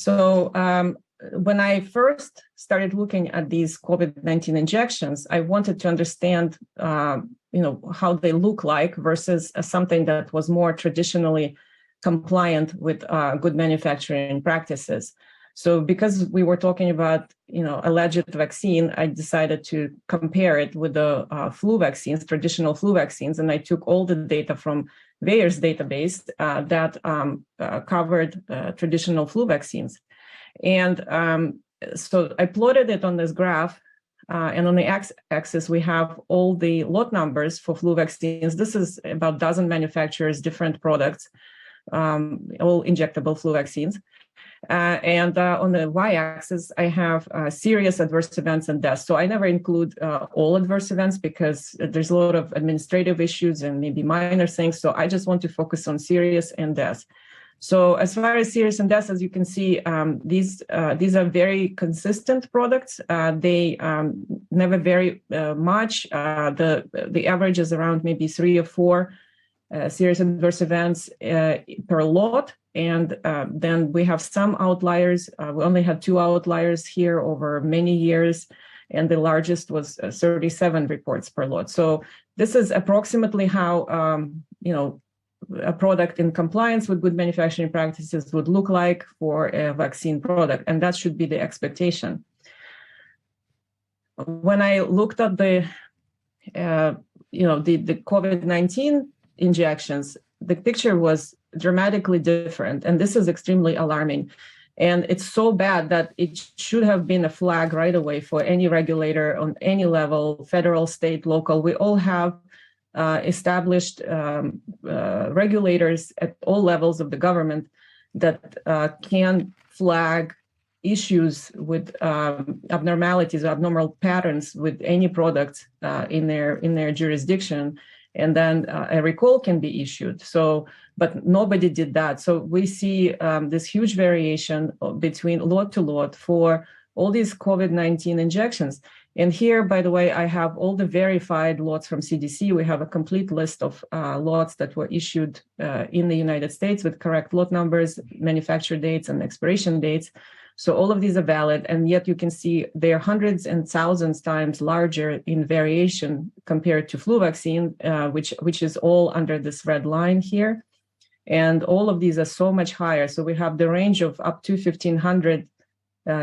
So when I first started looking at these COVID-19 injections, I wanted to understand, how they look like versus something that was more traditionally compliant with good manufacturing practices. So because we were talking about, alleged vaccine, I decided to compare it with the flu vaccines, traditional flu vaccines, and I took all the data from VAERS database that covered traditional flu vaccines. And so I plotted it on this graph, and on the x-axis, we have all the lot numbers for flu vaccines. This is about a dozen manufacturers, different products, all injectable flu vaccines. And on the y-axis, I have serious adverse events and deaths. So I never include all adverse events because there's a lot of administrative issues and maybe minor things. So I just want to focus on serious and deaths. So as far as serious and deaths, as you can see, these are very consistent products. They never vary much. The average is around maybe 3 or 4 serious adverse events per lot. And then we have some outliers. We only had 2 outliers here over many years, and the largest was 37 reports per lot. So this is approximately how a product in compliance with good manufacturing practices would look like for a vaccine product, and that should be the expectation. When I looked at the COVID-19 injections, the picture was dramatically different, and this is extremely alarming. And it's so bad that it should have been a flag right away for any regulator on any level, federal, state, local. We all have established regulators at all levels of the government that can flag issues with abnormalities, abnormal patterns with any product in their jurisdiction, and then a recall can be issued. So, but nobody did that. So we see this huge variation between lot to lot for all these COVID-19 injections. And here, by the way, I have all the verified lots from CDC. We have a complete list of lots that were issued in the United States with correct lot numbers, manufacture dates, and expiration dates. So all of these are valid, and yet you can see they're hundreds and thousands times larger in variation compared to flu vaccine, which is all under this red line here. And all of these are so much higher. So we have the range of up to 1,500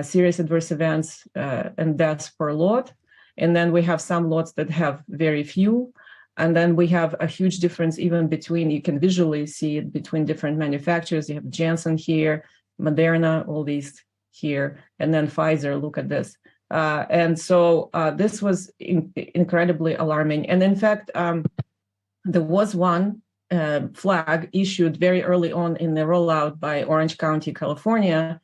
serious adverse events and deaths per lot. And then we have some lots that have very few. And then we have a huge difference even between, you can visually see it between different manufacturers. You have Janssen here, Moderna, all these here, and then Pfizer, look at this. And so this was incredibly alarming. And in fact, there was one flag issued very early on in the rollout by Orange County, California.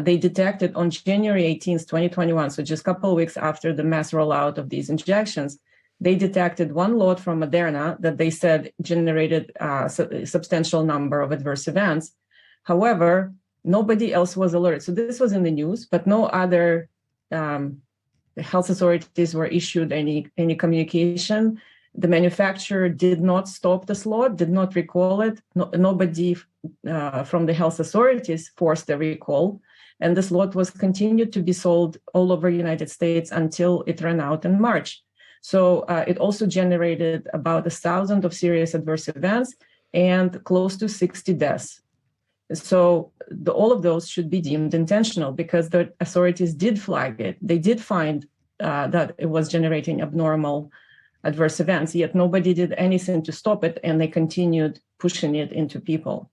They detected on January 18th, 2021, so just a couple of weeks after the mass rollout of these injections, they detected one lot from Moderna that they said generated a substantial number of adverse events. However, nobody else was alerted. So this was in the news, but no other health authorities were issued any communication. The manufacturer did not stop the lot, did not recall it. Nobody from the health authorities forced the recall. And this lot was continued to be sold all over the United States until it ran out in March. So it also generated about 1,000 of serious adverse events and close to 60 deaths. So all of those should be deemed intentional because the authorities did flag it. They did find that it was generating abnormal adverse events, yet nobody did anything to stop it, and they continued pushing it into people.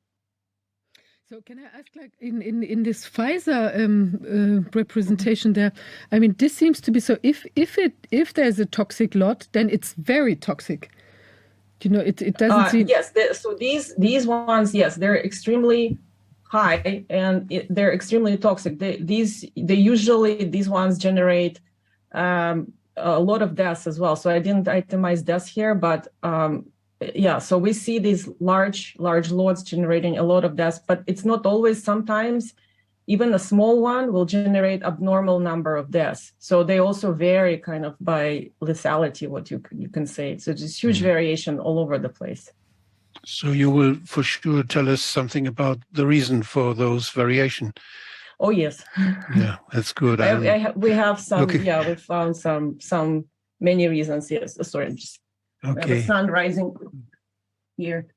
So can I ask, like in this Pfizer representation there, I mean, this seems to be so. If there's a toxic lot, then it's very toxic. It doesn't seem. Yes. So these ones, yes, they're extremely high and they're extremely toxic. These ones generate a lot of deaths as well. So I didn't itemize deaths here, but yeah. So we see these large lots generating a lot of deaths, but it's not always. Sometimes even a small one will generate abnormal number of deaths. So they also vary kind of by lethality, what you can say. So there's huge variation all over the place. So you will for sure tell us something about the reason for those variation. Oh yes. Yeah, that's good. We have some. Okay. Yeah, we found some many reasons. Yes. Sorry, just have the Okay. sun rising here.